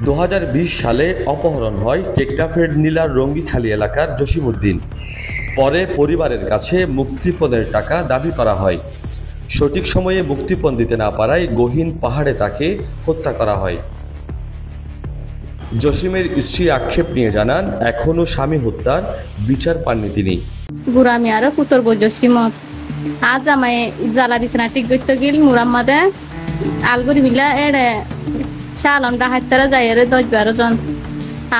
2020 সালে অপহরণ হয় টেকনাফের নীলার রঙ্গিখালী এলাকার জসিমউদ্দিন। পরে পরিবারের কাছে মুক্তিপণের টাকা দাবি করা হয়। সঠিক সময়ে মুক্তিপণ দিতে না পারায় গহীন পাহাড়ে তাকে হত্যা করা হয়। জসিমের স্ত্রী আক্ষেপ নিয়ে জানান, এখনও স্বামী হত্যার বিচার পাননি তিনি। গুরামি আর পুতর জসিমত আজ আমায় জ্বালা বিছানা ঠিক করতে গেল মুরাম্মাদে আলগুড়ি মিলা এড়ে শালম ডাহাইতারা যাই রে 10-12 জন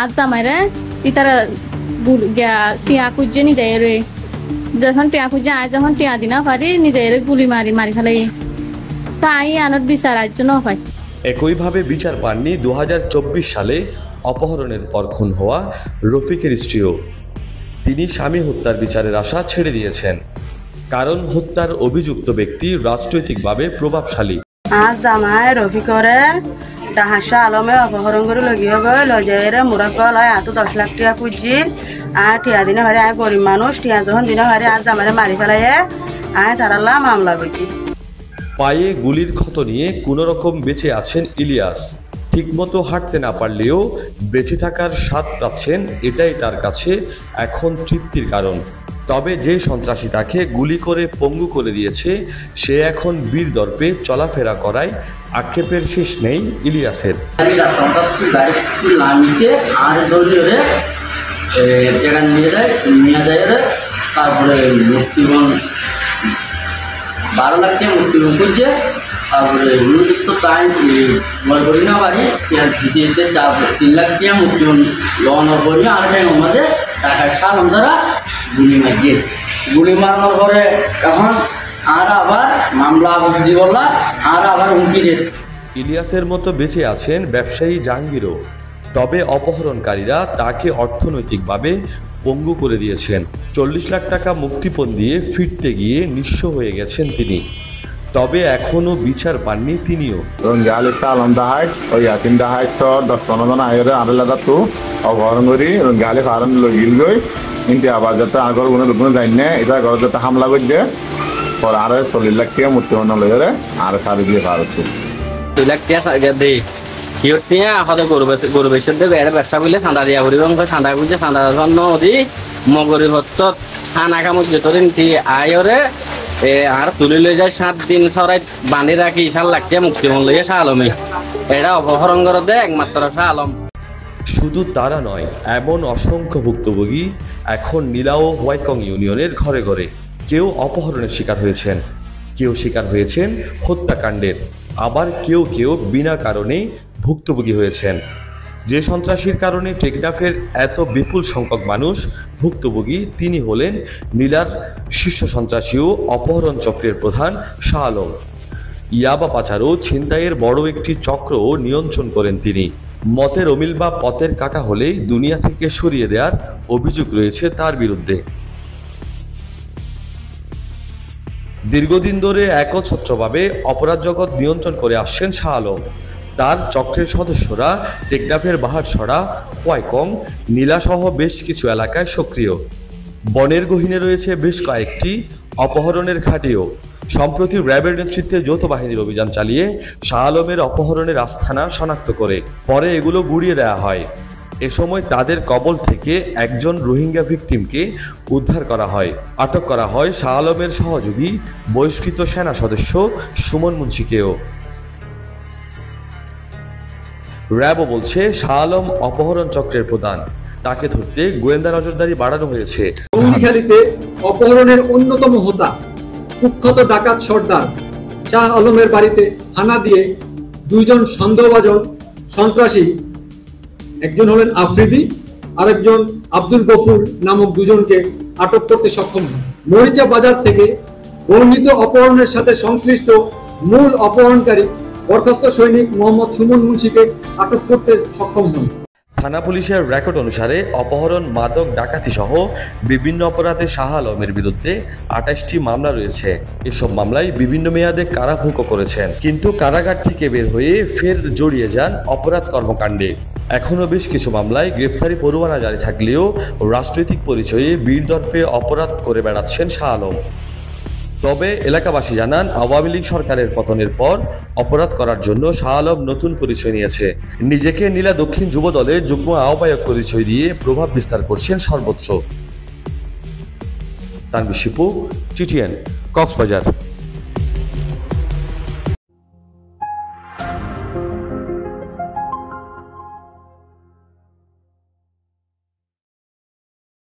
আজ আমারে ইতারা টিয়া খুঁজে নি যায় রে যখন টিয়া খুঁজে আয় যখন টিয়া দিনা পারি নিজের গুলি মারি ফেলাই তাই আনার বিচার আজ জন্য হয়। একইভাবে বিচার পাননি 2024 সালে অপহরণের পর খুন হওয়া রফিকের স্ত্রীও। তিনি স্বামী হত্যার বিচারের আশা ছেড়ে দিয়েছেন, কারণ হত্যার অভিযুক্ত ব্যক্তি রাজনৈতিকভাবে প্রভাবশালী। আজ আমায় রফিকরে ডাহাসা আলমে অপহরণ করে লগিয়ে গৈ লজাইরে মুরাকল হয় 10 লাখ টিয়া খুঁজি আর টিয়া দিনে হারে আয় গরিব মানুষ টিয়া যখন দিনে হারে আজ আমারে মারি ফেলাইয়ে আয় তারাল্লা মামলা করছি। পায়ে গুলির ক্ষত নিয়ে কোনো রকম বেঁচে আছেন ইলিয়াস। ঠিকমতো হাঁটতে না পারলেও বেঁচে থাকার স্বাদ পাচ্ছেন, এটাই তার কাছে এখন তৃপ্তির কারণ। তবে যে সন্ত্রাসী তাকে গুলি করে পঙ্গু করে দিয়েছে সে এখন বীর দর্পে চলাফেরা করায় আক্ষেপের শেষ নেই ইলিয়াসের। তারপরে মুক্তিপণ 12 লাখ টাকা মুক্তিপণ করছে, তারপরে তো তাই মনে করি না পারি 3 লাখ টাকা মুক্তিপণ লোন করি আর আমাদের টাকার সাল তারা গুলি মারছে। গুলি মারানোর পরে এখন আর আবার মামলা বললা আর আবার হুমকি দিয়ে। ইলিয়াসের মতো বেঁচে আছেন ব্যবসায়ী জাহাঙ্গীরও। তবে অপহরণকারীরা তাকে অর্থনৈতিকভাবে পঙ্গু করে দিয়েছেন। 40 লাখ টাকা মুক্তিপণ দিয়ে ফিরতে গিয়ে নিঃস্ব হয়ে গেছেন তিনি। তবে এখনো বিচার পাননি তিনিও। আলম দাহাইট ওই 10-15 জন আয়রে আড়ালাদা তো অপহরণ করি গালে ফারণ লগিল গই কিন্তু আবার যাতে আগর কোনো লোক যাই না এটা ঘর যাতে হামলা করছে পর আর 40 লাখ টাকা মুক্তিপণ লইরে আর সারি দিয়ে পারছে 2 লাখ টাকা দেই কিয়তিয়া হতে গরু বেশি দেবে এর ব্যবসা করলে চাঁদা দিয়া করিব চাঁদা করছে চাঁদা নদী মগরি হত্য খানা কামত যতদিন আয়রে আর তুলি লই যায় 7 দিন সরাই বান্ধি রাখি 4 লাখ টাকা মুক্তিপণ লইয়া শাহ আলমে এটা অপহরণ করে দেয় একমাত্র শাহ আলম। শুধু তারা নয়, এমন অসংখ্য ভুক্তভোগী এখন নীলা ও হোয়াইটকং ইউনিয়নের ঘরে ঘরে। কেউ অপহরণের শিকার হয়েছেন, কেউ শিকার হয়েছেন হত্যাকাণ্ডের, আবার কেউ কেউ বিনা কারণে ভুক্তভোগী হয়েছেন। যে সন্ত্রাসীর কারণে টেকনাফের এত বিপুল সংখ্যক মানুষ ভুক্তভোগী তিনি হলেন নীলার শীর্ষ সন্ত্রাসী ও অপহরণ চক্রের প্রধান শাহ আলম। ইয়াবা পাচার ও ছিনতাইয়ের বড় একটি চক্র নিয়ন্ত্রণ করেন তিনি। মতের অমিল বা পথের কাটা হলেই দুনিয়া থেকে সরিয়ে দেওয়ার অভিযোগ রয়েছে তার বিরুদ্ধে। দীর্ঘদিন ধরে একচ্ছত্রভাবে অপরাধ জগৎ নিয়ন্ত্রণ করে আসছেন শাহ আলম। তার চক্রের সদস্যরা টেকনাফের বাহারছড়া, হোয়াইকং, নীলাসহ বেশ কিছু এলাকায় সক্রিয়। বনের গহীনে রয়েছে বেশ কয়েকটি অপহরণের ঘাঁটিও। সম্প্রতি র্যাবের নেতৃত্বে যৌথ বাহিনীর অভিযান চালিয়ে শাহ আলমের অপহরণের আস্তানা শনাক্ত করে পরে এগুলো গুড়িয়ে দেওয়া হয়। এ সময় তাদের কবল থেকে একজন রোহিঙ্গা ভিকটিমকে উদ্ধার করা হয়। আটক করা হয় শাহ আলমের সহযোগী বহিষ্কৃত সেনা সদস্য সুমন মুন্সিকেও। র্যাবও বলছে শাহ আলম অপহরণ চক্রের প্রধান, তাকে ধরতে গোয়েন্দা নজরদারি বাড়ানো হয়েছে। রঙ্গিখালীতে অপহরণের অন্যতম হোতা কুখ্যাত ডাকাত সর্দার শাহ আলমের বাড়িতে হানা দিয়ে 2 জন সন্দেহভাজন সন্ত্রাসী, একজন হলেন আফ্রিদি আরেকজন আব্দুল গফুর নামক 2 জনকে আটক করতে সক্ষম হন। মরিচা বাজার থেকে বর্ণিত অপহরণের সাথে সংশ্লিষ্ট মূল অপহরণকারী বরখাস্ত সৈনিক মোহাম্মদ সুমন মুন্সিকে আটক করতে সক্ষম হন। থানা পুলিশের রেকর্ড অনুসারে অপহরণ, মাদক, ডাকাতি সহ বিভিন্ন অপরাধে শাহ আলমের বিরুদ্ধে 28টি মামলা রয়েছে। এসব মামলায় বিভিন্ন মেয়াদে কারাভোগও করেছেন, কিন্তু কারাগার থেকে বের হয়ে ফের জড়িয়ে যান অপরাধ কর্মকাণ্ডে। এখনও বেশ কিছু মামলায় গ্রেফতারি পরোয়ানা জারি থাকলেও রাজনৈতিক পরিচয়ে বীর দর্পে অপরাধ করে বেড়াচ্ছেন শাহ আলম। তবে এলাকাবাসী জানান আওয়ামী লীগ সরকারের পতনের পর অপরাধ করার জন্য শাহ আলম নতুন পরিচয় নিয়েছে। নিজেকে নীলা দক্ষিণ যুব দলের যুগ্ম আহ্বায়ক পরিচয় দিয়ে প্রভাব বিস্তার করছেন সর্বত্র। তানভীর শিপু, টিটিএন, কক্সবাজার।